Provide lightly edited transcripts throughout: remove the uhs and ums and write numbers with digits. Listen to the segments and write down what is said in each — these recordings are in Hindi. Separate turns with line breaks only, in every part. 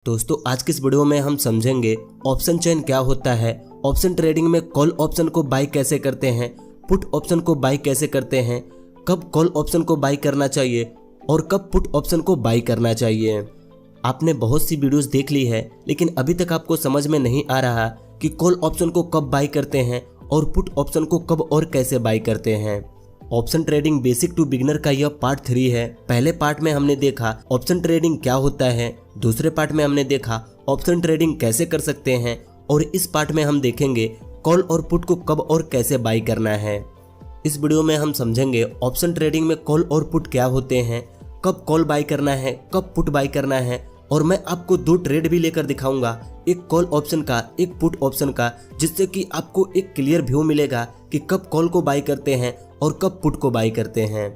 दोस्तों आज की इस वीडियो में हम समझेंगे ऑप्शन चेन क्या होता है, ऑप्शन ट्रेडिंग में कॉल ऑप्शन को बाई कैसे करते हैं, पुट ऑप्शन को बाई कैसे करते हैं, कब कॉल ऑप्शन को बाई करना चाहिए और कब पुट ऑप्शन को बाई करना चाहिए। आपने बहुत सी वीडियोस देख ली है लेकिन अभी तक आपको समझ में नहीं आ रहा कि कॉल ऑप्शन को कब बाई करते हैं और पुट ऑप्शन को कब और कैसे बाई करते हैं। Option trading basic to beginner का यह पार्ट 3 है। पहले पार्ट में हमने देखा ऑप्शन ट्रेडिंग क्या होता है, दूसरे पार्ट में हमने देखा ऑप्शन ट्रेडिंग कैसे कर सकते हैं और इस पार्ट में हम देखेंगे कॉल और पुट को कब और कैसे बाई करना है। इस वीडियो में हम समझेंगे ऑप्शन ट्रेडिंग में कॉल और पुट क्या होते हैं, कब कॉल बाई करना है, कब पुट बाई करना है, और मैं आपको 2 ट्रेड भी लेकर दिखाऊंगा, एक कॉल ऑप्शन का, एक पुट ऑप्शन का, जिससे कि आपको एक क्लियर व्यू मिलेगा कि कब कॉल को बाई करते हैं और कब पुट को बाई करते हैं।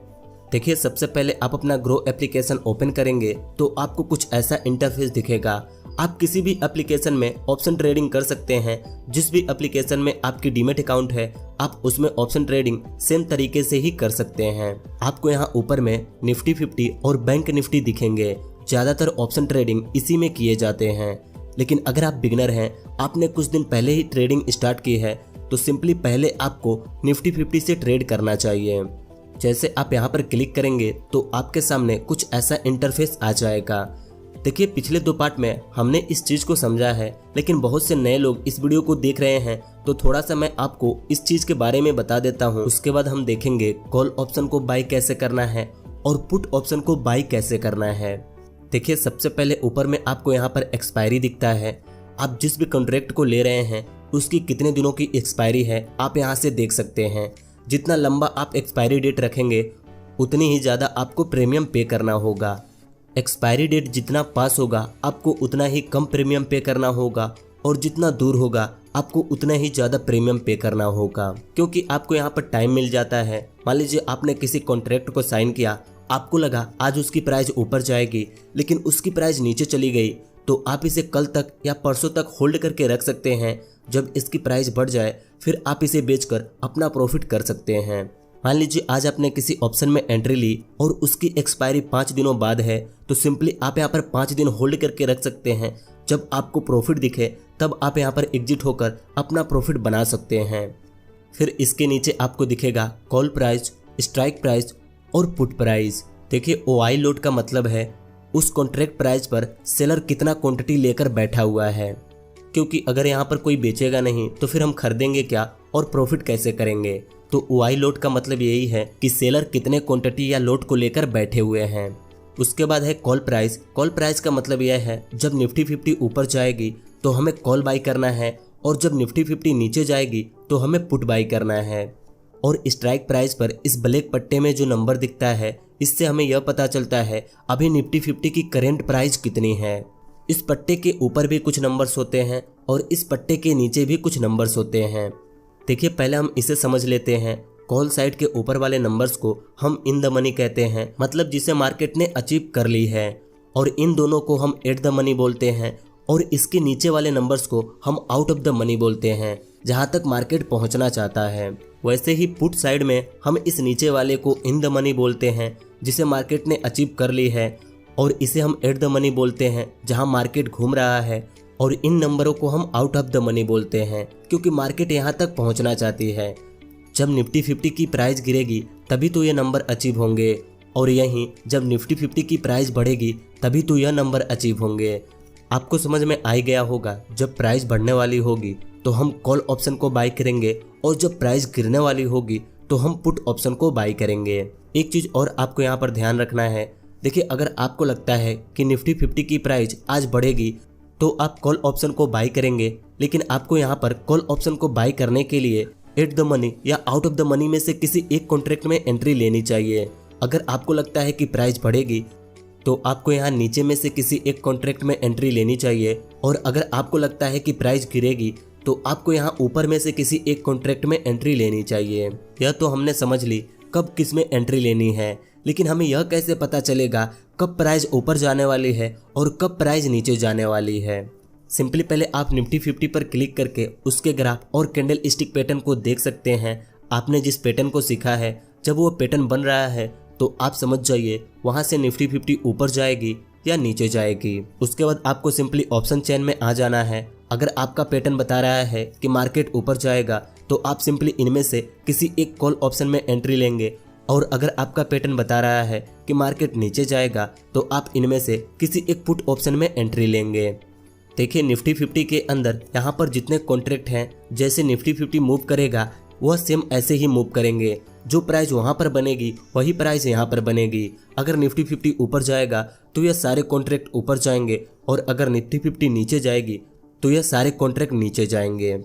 देखिए सबसे पहले आप अपना ग्रो एप्लीकेशन ओपन करेंगे तो आपको कुछ ऐसा इंटरफेस दिखेगा। आप किसी भी एप्लीकेशन में ऑप्शन ट्रेडिंग कर सकते हैं। जिस भी एप्लीकेशन में आपकी डीमैट अकाउंट है आप उसमें ऑप्शन ट्रेडिंग सेम तरीके से ही कर सकते हैं। आपको यहाँ ऊपर में निफ्टी 50 और बैंक निफ्टी दिखेंगे। ज्यादातर ऑप्शन ट्रेडिंग इसी में किए जाते हैं, लेकिन अगर आप बिगिनर हैं, आपने कुछ दिन पहले ही ट्रेडिंग स्टार्ट की है, तो सिंपली पहले आपको निफ्टी 50 से ट्रेड करना चाहिए। जैसे आप यहाँ पर क्लिक करेंगे तो आपके सामने कुछ ऐसा इंटरफेस आ जाएगा। देखिए पिछले 2 पार्ट में हमने इस चीज को समझा है, लेकिन बहुत से नए लोग इस वीडियो को देख रहे हैं, तो थोड़ा सा मैं आपको इस चीज के बारे में बता देता हूँ। उसके बाद हम देखेंगे कॉल ऑप्शन को बाई कैसे करना है और पुट ऑप्शन को बाई कैसे करना है। देखिए सबसे पहले ऊपर में आपको यहाँ पर एक्सपायरी दिखता है। आप जिस भी कॉन्ट्रैक्ट को ले रहे हैं उसकी कितने दिनों की एक्सपायरी है आप यहाँ से देख सकते हैं। जितना लंबा आप एक्सपायरी डेट रखेंगे उतनी ही ज़्यादा आपको प्रीमियम पे करना होगा। एक्सपायरी डेट जितना पास होगा आपको उतना ही कम प्रीमियम पे करना होगा, और जितना दूर होगा आपको उतना ही ज़्यादा प्रीमियम पे करना होगा, क्योंकि आपको यहाँ पर टाइम मिल जाता है। मान लीजिए आपने किसी कॉन्ट्रैक्ट को साइन किया, आपको लगा आज उसकी प्राइस ऊपर जाएगी लेकिन उसकी प्राइस नीचे चली गई, तो आप इसे कल तक या परसों तक होल्ड करके रख सकते हैं। जब इसकी प्राइस बढ़ जाए फिर आप इसे बेचकर अपना प्रॉफिट कर सकते हैं। मान लीजिए आज आपने किसी ऑप्शन में एंट्री ली और उसकी एक्सपायरी 5 दिनों बाद है, तो सिंपली आप यहाँ पर 5 दिन होल्ड करके रख सकते हैं। जब आपको प्रॉफिट दिखे तब आप यहाँ पर एग्जिट होकर अपना प्रॉफिट बना सकते हैं। फिर इसके नीचे आपको दिखेगा कॉल प्राइस, स्ट्राइक प्राइस और पुट प्राइस। देखिए OI लोड का मतलब है उस कॉन्ट्रैक्ट प्राइस पर सेलर कितना क्वांटिटी लेकर बैठा हुआ है, क्योंकि अगर यहाँ पर कोई बेचेगा नहीं तो फिर हम खरीदेंगे क्या और प्रॉफिट कैसे करेंगे। तो OI लोड का मतलब यही है कि सेलर कितने क्वांटिटी या लोड को लेकर बैठे हुए हैं। उसके बाद है कॉल प्राइस। कॉल प्राइस का मतलब यह है जब निफ्टी 50 ऊपर जाएगी तो हमें कॉल बाई करना है, और जब निफ्टी 50 नीचे जाएगी तो हमें पुट बाई करना है। और स्ट्राइक प्राइस पर इस ब्लैक पट्टे में जो नंबर दिखता है इससे हमें यह पता चलता है अभी निफ्टी 50 की करंट प्राइस कितनी है। इस पट्टे के ऊपर भी कुछ नंबर्स होते हैं और इस पट्टे के नीचे भी कुछ नंबर्स होते हैं। देखिए पहले हम इसे समझ लेते हैं। कॉल साइड के ऊपर वाले नंबर्स को हम इन द मनी कहते हैं, मतलब जिसे मार्केट ने अचीव कर ली है, और इन दोनों को हम एट द मनी बोलते हैं, और इसके नीचे वाले नंबर्स को हम आउट ऑफ द मनी बोलते हैं, जहाँ तक मार्केट पहुँचना चाहता है। वैसे ही पुट साइड में हम इस नीचे वाले को इन द मनी बोलते हैं, जिसे मार्केट ने अचीव कर ली है, और इसे हम एट द मनी बोलते हैं जहां मार्केट घूम रहा है, और इन नंबरों को हम आउट ऑफ द मनी बोलते हैं क्योंकि मार्केट यहां तक पहुंचना चाहती है। जब निफ्टी 50 की प्राइस गिरेगी तभी तो ये नंबर अचीव होंगे, और यहीं जब निफ्टी 50 की प्राइस बढ़ेगी तभी तो यह नंबर अचीव होंगे। आपको समझ में आ गया होगा, जब प्राइस बढ़ने वाली होगी तो हम कॉल ऑप्शन को बाई करेंगे, और जब प्राइस गिरने वाली होगी तो हम पुट ऑप्शन को बाई करेंगे। एक चीज़ और आपको यहाँ पर ध्यान रखना है। देखिए अगर आपको लगता है कि निफ्टी 50 की प्राइस आज बढ़ेगी तो आप कॉल ऑप्शन को बाई करेंगे, लेकिन आपको यहाँ पर कॉल ऑप्शन को बाई करने के लिए एट द मनी या आउट ऑफ द मनी में से किसी एक कॉन्ट्रैक्ट में एंट्री लेनी चाहिए। अगर आपको लगता है कि प्राइस बढ़ेगी तो आपको यहाँ नीचे में से किसी एक कॉन्ट्रैक्ट में एंट्री लेनी चाहिए, और अगर आपको लगता है कि प्राइस गिरेगी तो आपको यहाँ ऊपर में से किसी एक कॉन्ट्रैक्ट में एंट्री लेनी चाहिए। यह तो हमने समझ ली कब किस में एंट्री लेनी है, लेकिन हमें यह कैसे पता चलेगा कब प्राइस ऊपर जाने वाली है और कब प्राइस नीचे जाने वाली है। सिंपली पहले आप निफ्टी 50 पर क्लिक करके उसके ग्राफ और कैंडल स्टिक पैटर्न को देख सकते हैं। आपने जिस पैटर्न को सीखा है, जब वो पैटर्न बन रहा है तो आप समझ जाइए वहाँ से निफ्टी 50 ऊपर जाएगी या नीचे जाएगी। उसके बाद आपको सिंपली ऑप्शन चेन में आ जाना है। अगर आपका पैटर्न बता रहा है कि मार्केट ऊपर जाएगा तो आप सिंपली इनमें से किसी एक कॉल ऑप्शन में एंट्री लेंगे, और अगर आपका पैटर्न बता रहा है कि मार्केट नीचे जाएगा तो आप इनमें से किसी एक पुट ऑप्शन में एंट्री लेंगे। देखिए निफ्टी 50 के अंदर यहाँ पर जितने कॉन्ट्रैक्ट हैं, जैसे निफ्टी 50 मूव करेगा वह सेम ऐसे ही मूव करेंगे। जो प्राइस वहाँ पर बनेगी वही प्राइस यहाँ पर बनेगी। अगर निफ्टी 50 ऊपर जाएगा तो यह सारे कॉन्ट्रैक्ट ऊपर जाएंगे, और अगर निफ्टी 50 नीचे जाएगी तो यह सारे कॉन्ट्रैक्ट नीचे जाएंगे।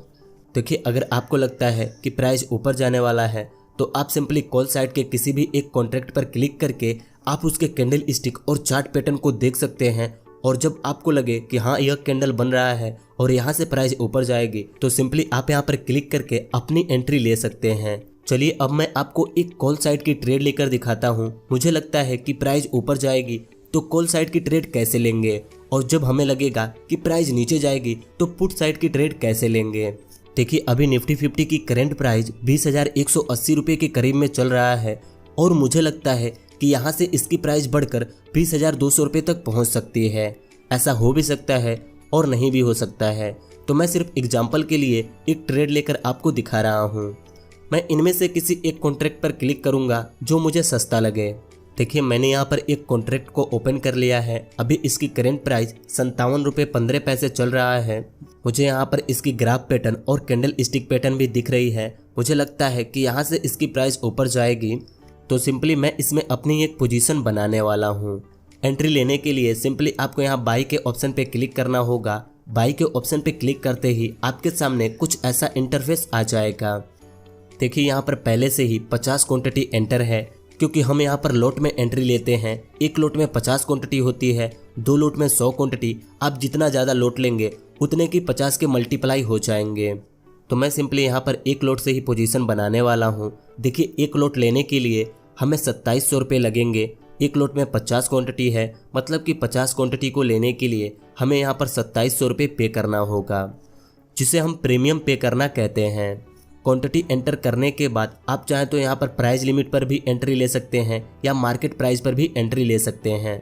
देखिए अगर आपको लगता है कि प्राइस ऊपर जाने वाला है तो आप सिंपली कॉल साइड के किसी भी एक कॉन्ट्रैक्ट पर क्लिक करके आप उसके कैंडल स्टिक और चार्ट पैटर्न को देख सकते हैं, और जब आपको लगे कि हाँ यह कैंडल बन रहा है और यहाँ से प्राइस ऊपर जाएगी तो सिंपली आप यहाँ पर क्लिक करके अपनी एंट्री ले सकते हैं। चलिए अब मैं आपको एक कॉल साइड की ट्रेड लेकर दिखाता हूँ। मुझे लगता है कि प्राइस ऊपर जाएगी तो कॉल साइड की ट्रेड कैसे लेंगे, और जब हमें लगेगा कि प्राइस नीचे जाएगी तो पुट साइड की ट्रेड कैसे लेंगे। देखिए अभी निफ्टी 50 की करंट प्राइस 20,180 रुपये के करीब में चल रहा है, और मुझे लगता है कि यहाँ से इसकी प्राइस बढ़कर 20,200 रुपये तक पहुँच सकती है। ऐसा हो भी सकता है और नहीं भी हो सकता है, तो मैं सिर्फ एग्जाम्पल के लिए एक ट्रेड लेकर आपको दिखा रहा हूँ। मैं इनमें से किसी एक कॉन्ट्रैक्ट पर क्लिक करूँगा जो मुझे सस्ता लगे। देखिए मैंने यहाँ पर एक कॉन्ट्रैक्ट को ओपन कर लिया है। अभी इसकी करंट प्राइस 57 रुपये 15 पैसे चल रहा है। मुझे यहाँ पर इसकी ग्राफ पैटर्न और कैंडल स्टिक पैटर्न भी दिख रही है। मुझे लगता है कि यहाँ से इसकी प्राइस ऊपर जाएगी, तो सिंपली मैं इसमें अपनी एक पोजीशन बनाने वाला हूँ। एंट्री लेने के लिए सिंपली आपको यहाँ बाई के ऑप्शन पे क्लिक करना होगा। बाई के ऑप्शन पे क्लिक करते ही आपके सामने कुछ ऐसा इंटरफेस आ जाएगा। देखिए यहाँ पर पहले से ही 50 क्वांटिटी एंटर है, क्योंकि हम यहाँ पर लॉट में एंट्री लेते हैं। एक लॉट में 50 क्वांटिटी होती है, 2 लॉट में 100 क्वांटिटी। आप जितना ज़्यादा लॉट लेंगे उतने की 50 के मल्टीप्लाई हो जाएंगे। तो मैं सिंपली यहाँ पर एक लॉट से ही पोजीशन बनाने वाला हूँ। देखिए एक लॉट लेने के लिए हमें 2700 रुपये लगेंगे। एक लॉट में 50 क्वांटिटी है, मतलब कि 50 क्वांटिटी को लेने के लिए हमें यहाँ पर 2700 रुपये पे करना होगा, जिसे हम प्रीमियम पे करना कहते हैं। क्वांटिटी एंटर करने के बाद आप चाहें तो यहाँ पर प्राइस लिमिट पर भी एंट्री ले सकते हैं या मार्केट प्राइस पर भी एंट्री ले सकते हैं।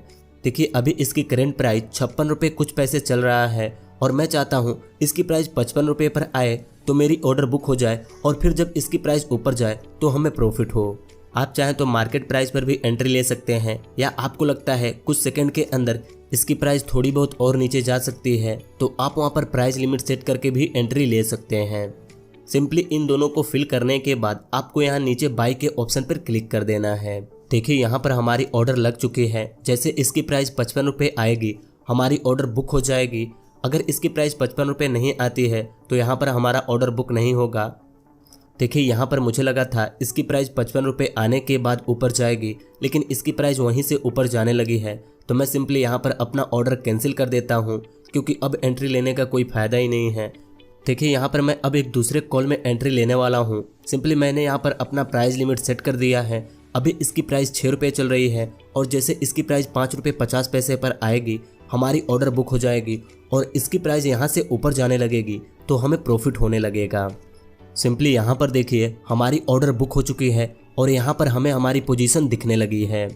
देखिए अभी इसकी करंट प्राइस 56 रुपये कुछ पैसे चल रहा है, और मैं चाहता हूँ इसकी प्राइस 55 रुपये पर आए तो मेरी ऑर्डर बुक हो जाए, और फिर जब इसकी प्राइस ऊपर जाए तो हमें प्रॉफिट हो। आप चाहें तो मार्केट प्राइस पर भी एंट्री ले सकते हैं, या आपको लगता है कुछ सेकंड के अंदर इसकी प्राइस थोड़ी बहुत और नीचे जा सकती है तो आप वहाँ पर प्राइस लिमिट सेट करके भी एंट्री ले सकते हैं। सिंपली इन दोनों को फिल करने के बाद आपको यहाँ नीचे बाई के ऑप्शन पर क्लिक कर देना है। देखिए यहाँ पर हमारी ऑर्डर लग चुकी है। जैसे इसकी प्राइस 55 रुपये आएगी हमारी ऑर्डर बुक हो जाएगी। अगर इसकी प्राइस 55 रुपये नहीं आती है तो यहाँ पर हमारा ऑर्डर बुक नहीं होगा। देखिए यहाँ पर मुझे लगा था इसकी प्राइस 55 रुपये आने के बाद ऊपर जाएगी, लेकिन इसकी प्राइस वहीं से ऊपर जाने लगी है, तो मैं सिंपली यहाँ पर अपना ऑर्डर कैंसिल कर देता हूँ, क्योंकि अब एंट्री लेने का कोई फ़ायदा ही नहीं है। देखिए यहाँ पर मैं अब एक दूसरे कॉल में एंट्री लेने वाला हूँ। सिंपली मैंने यहाँ पर अपना प्राइस लिमिट सेट कर दिया है। अभी इसकी प्राइस 6 रुपये चल रही है, और जैसे इसकी प्राइस 5 रुपये 50 पैसे पर आएगी हमारी ऑर्डर बुक हो जाएगी, और इसकी प्राइस यहाँ से ऊपर जाने लगेगी तो हमें प्रॉफिट होने लगेगा। सिंपली यहाँ पर देखिए हमारी ऑर्डर बुक हो चुकी है, और यहाँ पर हमें हमारी पोजीशन दिखने लगी है।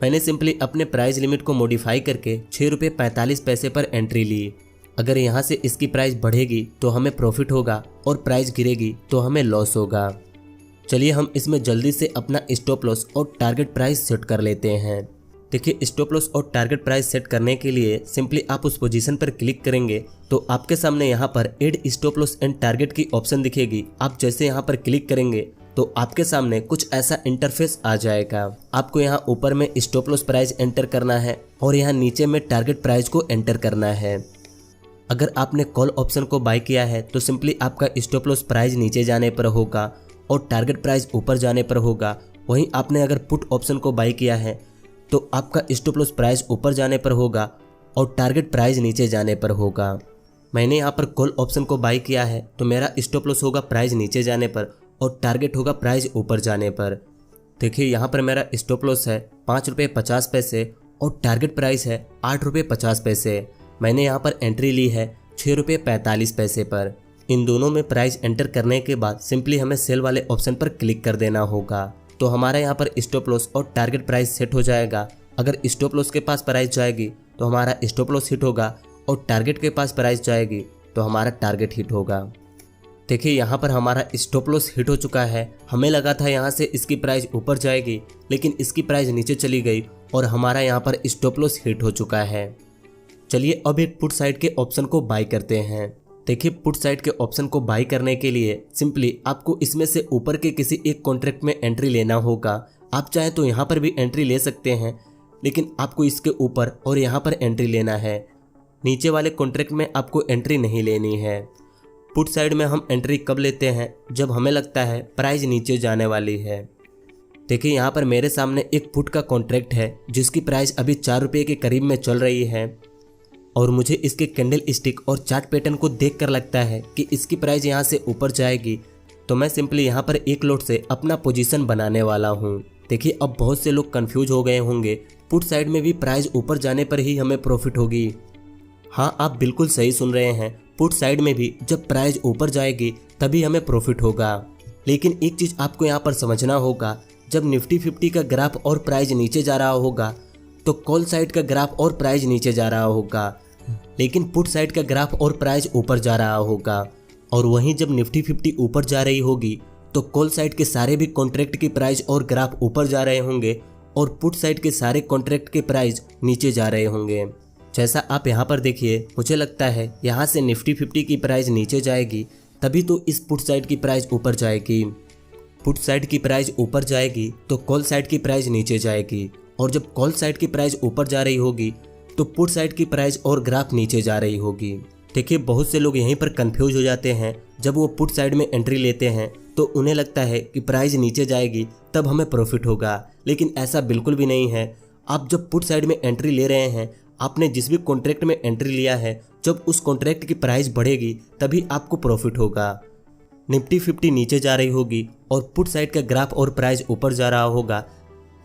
मैंने सिंपली अपने प्राइस लिमिट को मॉडिफाई करके 6 रुपये 45 पैसे पर एंट्री ली। अगर यहाँ से इसकी प्राइस बढ़ेगी तो हमें प्रॉफिट होगा, और प्राइस गिरेगी तो हमें लॉस होगा। चलिए हम इसमें जल्दी से अपना स्टॉप लॉस और टारगेट प्राइस सेट कर लेते हैं। देखिए स्टॉप लॉस और टारगेट प्राइस सेट करने के लिए सिंपली आप उस पोजीशन पर क्लिक करेंगे तो आपके सामने यहाँ पर add stop loss and target की ऑप्शन दिखेगी। आप जैसे यहाँ पर क्लिक करेंगे तो आपके सामने कुछ ऐसा इंटरफेस आ जाएगा। आपको यहाँ ऊपर में स्टॉप लॉस प्राइस एंटर करना है, और यहाँ नीचे में टारगेट प्राइस को एंटर करना है। अगर आपने कॉल ऑप्शन को बाय किया है तो सिंपली आपका स्टॉप लॉस प्राइस नीचे जाने पर होगा और टारगेट प्राइस ऊपर जाने पर होगा। वहीं आपने अगर पुट ऑप्शन को बाय किया है तो आपका स्टॉप लॉस प्राइस ऊपर जाने पर होगा और टारगेट प्राइस नीचे जाने पर होगा। मैंने यहाँ पर कॉल ऑप्शन को बाय किया है तो मेरा स्टॉप लॉस होगा प्राइस नीचे जाने पर और टारगेट होगा प्राइस ऊपर जाने पर। देखिए यहाँ पर मेरा स्टॉप लॉस है 5 रुपये 50 पैसे और टारगेट प्राइस है 8 रुपये 50 पैसे। मैंने यहाँ पर एंट्री ली है 6 रुपये 45 पैसे पर। इन दोनों में प्राइस एंटर करने के बाद सिंपली हमें सेल वाले ऑप्शन पर क्लिक कर देना होगा, तो हमारा यहाँ पर स्टॉप लॉस और टारगेट प्राइस सेट हो जाएगा। अगर स्टॉप लॉस के पास प्राइस जाएगी तो हमारा स्टॉप लॉस हिट होगा और टारगेट के पास प्राइस जाएगी तो हमारा टारगेट हिट होगा। देखिए यहाँ पर हमारा स्टॉप लॉस हिट हो चुका है। हमें लगा था यहाँ से इसकी प्राइस ऊपर जाएगी, लेकिन इसकी प्राइस नीचे चली गई और हमारा यहाँ पर स्टॉप लॉस हिट हो चुका है। चलिए अब एक पुट साइड के ऑप्शन को बाय करते हैं। देखिए पुट साइड के ऑप्शन को बाय करने के लिए सिंपली आपको इसमें से ऊपर के किसी एक कॉन्ट्रैक्ट में एंट्री लेना होगा। आप चाहे तो यहाँ पर भी एंट्री ले सकते हैं, लेकिन आपको इसके ऊपर और यहाँ पर एंट्री लेना है। नीचे वाले कॉन्ट्रैक्ट में आपको एंट्री नहीं लेनी है। पुट साइड में हम एंट्री कब लेते हैं? जब हमें लगता है प्राइस नीचे जाने वाली है। देखिए यहाँ पर मेरे सामने एक पुट का कॉन्ट्रैक्ट है जिसकी प्राइस अभी 4 रुपये के करीब में चल रही है और मुझे इसके कैंडल स्टिक और चार्ट पैटर्न को देखकर लगता है कि इसकी प्राइस यहाँ से ऊपर जाएगी, तो मैं सिंपली यहाँ पर एक लॉट से अपना पोजीशन बनाने वाला हूँ। देखिए अब बहुत से लोग कंफ्यूज हो गए होंगे, पुट साइड में भी प्राइस ऊपर जाने पर ही हमें प्रॉफिट होगी। हाँ, आप बिल्कुल सही सुन रहे हैं, पुट साइड में भी जब प्राइस ऊपर जाएगी तभी हमें प्रॉफिट होगा। लेकिन एक चीज़ आपको यहाँ पर समझना होगा, जब निफ्टी 50 का ग्राफ और प्राइस नीचे जा रहा होगा तो कॉल साइड का ग्राफ और प्राइस नीचे जा रहा होगा, लेकिन पुट साइड का ग्राफ और प्राइस ऊपर जा रहा होगा। और वहीं जब निफ्टी 50 ऊपर जा रही होगी तो कॉल साइड के सारे भी कॉन्ट्रैक्ट की प्राइस और ग्राफ ऊपर जा रहे होंगे और पुट साइड के सारे कॉन्ट्रैक्ट के प्राइस नीचे जा रहे होंगे। जैसा आप यहाँ पर देखिए, मुझे लगता है यहाँ से निफ्टी 50 की प्राइस नीचे जाएगी तभी तो इस पुट साइड की प्राइस ऊपर जाएगी। पुट साइड की प्राइस ऊपर जाएगी तो कॉल साइड की प्राइस नीचे जाएगी, और जब कॉल साइड की प्राइस ऊपर जा रही होगी तो पुट साइड की प्राइस और ग्राफ नीचे जा रही होगी। देखिए बहुत से लोग यहीं पर कंफ्यूज हो जाते हैं। जब वो पुट साइड में एंट्री लेते हैं तो उन्हें लगता है कि प्राइस नीचे जाएगी तब हमें प्रॉफिट होगा, लेकिन ऐसा बिल्कुल भी नहीं है। आप जब पुट साइड में एंट्री ले रहे हैं, आपने जिस भी कॉन्ट्रैक्ट में एंट्री लिया है, जब उस कॉन्ट्रैक्ट की प्राइस बढ़ेगी तभी आपको प्रॉफिट होगा। निफ्टी 50 नीचे जा रही होगी और पुट साइड का ग्राफ और प्राइस ऊपर जा रहा होगा,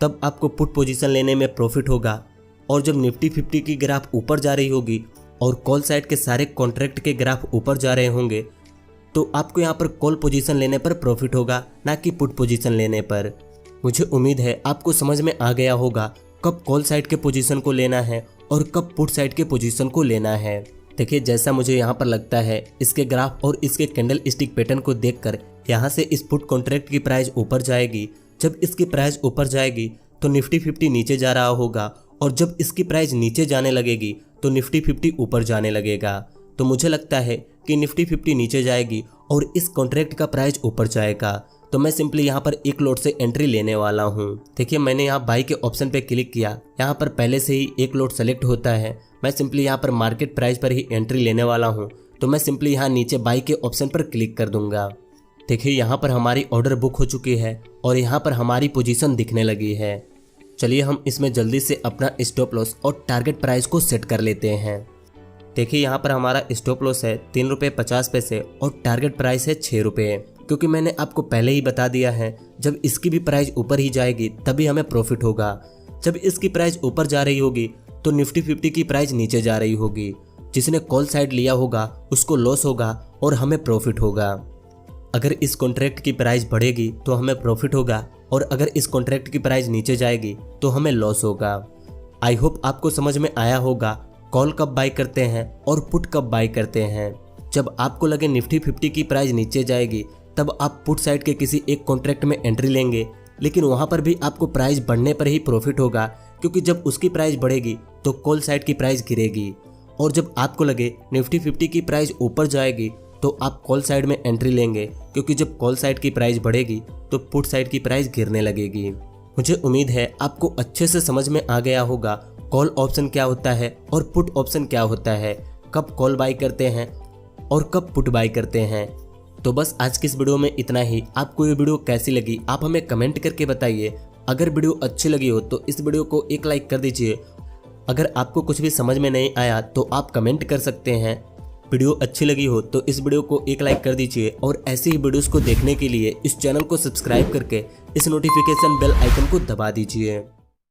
तब आपको पुट पोजीशन लेने में प्रॉफिट होगा। और जब निफ्टी 50 की ग्राफ ऊपर जा रही होगी और कॉल साइड के सारे कॉन्ट्रैक्ट के ग्राफ ऊपर जा रहे होंगे तो आपको यहाँ पर कॉल पोजीशन लेने पर प्रॉफिट होगा, ना कि पुट पोजीशन लेने पर। मुझे उम्मीद है आपको समझ में आ गया होगा कब कॉल साइड के पोजीशन को लेना है और कब पुट साइड के पोजीशन को लेना है। देखिए जैसा मुझे यहाँ पर लगता है, इसके ग्राफ और इसके कैंडल स्टिक पैटर्न को देखकर यहाँ से इस पुट कॉन्ट्रैक्ट की प्राइस ऊपर जाएगी। जब इसकी प्राइस ऊपर जाएगी तो निफ्टी 50 नीचे जा रहा होगा, और जब इसकी प्राइस नीचे जाने लगेगी तो निफ्टी 50 ऊपर जाने लगेगा। तो मुझे लगता है कि निफ्टी 50 नीचे जाएगी और इस कॉन्ट्रैक्ट का प्राइस ऊपर जाएगा, तो मैं सिंपली यहाँ पर एक लॉट से एंट्री लेने वाला हूँ। देखिए मैंने यहाँ बाई के ऑप्शन पे क्लिक किया, यहाँ पर पहले से ही एक लॉट सेलेक्ट होता है। मैं सिंपली यहाँ पर मार्केट प्राइस पर ही एंट्री लेने वाला हूँ, तो मैं सिंपली यहाँ नीचे बाई के ऑप्शन पर क्लिक कर दूंगा। देखिए यहाँ पर हमारी ऑर्डर बुक हो चुकी है और यहाँ पर हमारी पोजीशन दिखने लगी है। चलिए हम इसमें जल्दी से अपना स्टॉप लॉस और टारगेट प्राइस को सेट कर लेते हैं। देखिए यहाँ पर हमारा स्टॉप लॉस है 3 रुपये 50 पैसे और टारगेट प्राइस है 6 रुपये, क्योंकि मैंने आपको पहले ही बता दिया है जब इसकी भी प्राइस ऊपर ही जाएगी तभी हमें प्रॉफिट होगा। जब इसकी प्राइस ऊपर जा रही होगी तो निफ्टी 50 की प्राइस नीचे जा रही होगी। जिसने कॉल साइड लिया होगा उसको लॉस होगा और हमें प्रॉफिट होगा। अगर इस कॉन्ट्रैक्ट की प्राइस बढ़ेगी तो हमें प्रॉफिट होगा, और अगर इस कॉन्ट्रैक्ट की प्राइस नीचे जाएगी तो हमें लॉस होगा। आई होप आपको समझ में आया होगा कॉल कब बाय करते हैं और पुट कब बाय करते हैं। जब आपको लगे निफ्टी 50 की प्राइस नीचे जाएगी तब आप पुट साइड के किसी एक कॉन्ट्रैक्ट में एंट्री लेंगे, लेकिन वहां पर भी आपको प्राइस बढ़ने पर ही प्रॉफिट होगा, क्योंकि जब उसकी प्राइस बढ़ेगी तो कॉल साइड की प्राइस गिरेगी। और जब आपको लगे निफ्टी 50 की प्राइस ऊपर जाएगी तो आप कॉल साइड में एंट्री लेंगे, क्योंकि जब कॉल साइड की प्राइस बढ़ेगी तो पुट साइड की प्राइस गिरने लगेगी। मुझे उम्मीद है आपको अच्छे से समझ में आ गया होगा कॉल ऑप्शन क्या होता है और पुट ऑप्शन क्या होता है, कब कॉल बाय करते हैं और कब पुट बाय करते हैं। तो बस आज की इस वीडियो में इतना ही। आपको ये वीडियो कैसी लगी आप हमें कमेंट करके बताइए। अगर वीडियो अच्छी लगी हो तो इस वीडियो को एक लाइक कर दीजिए। अगर आपको कुछ भी समझ में नहीं आया तो आप कमेंट कर सकते हैं। वीडियो अच्छी लगी हो तो इस वीडियो को एक लाइक कर दीजिए, और ऐसी ही वीडियोस को देखने के लिए इस चैनल को सब्सक्राइब करके इस नोटिफिकेशन बेल आइकन को दबा दीजिए।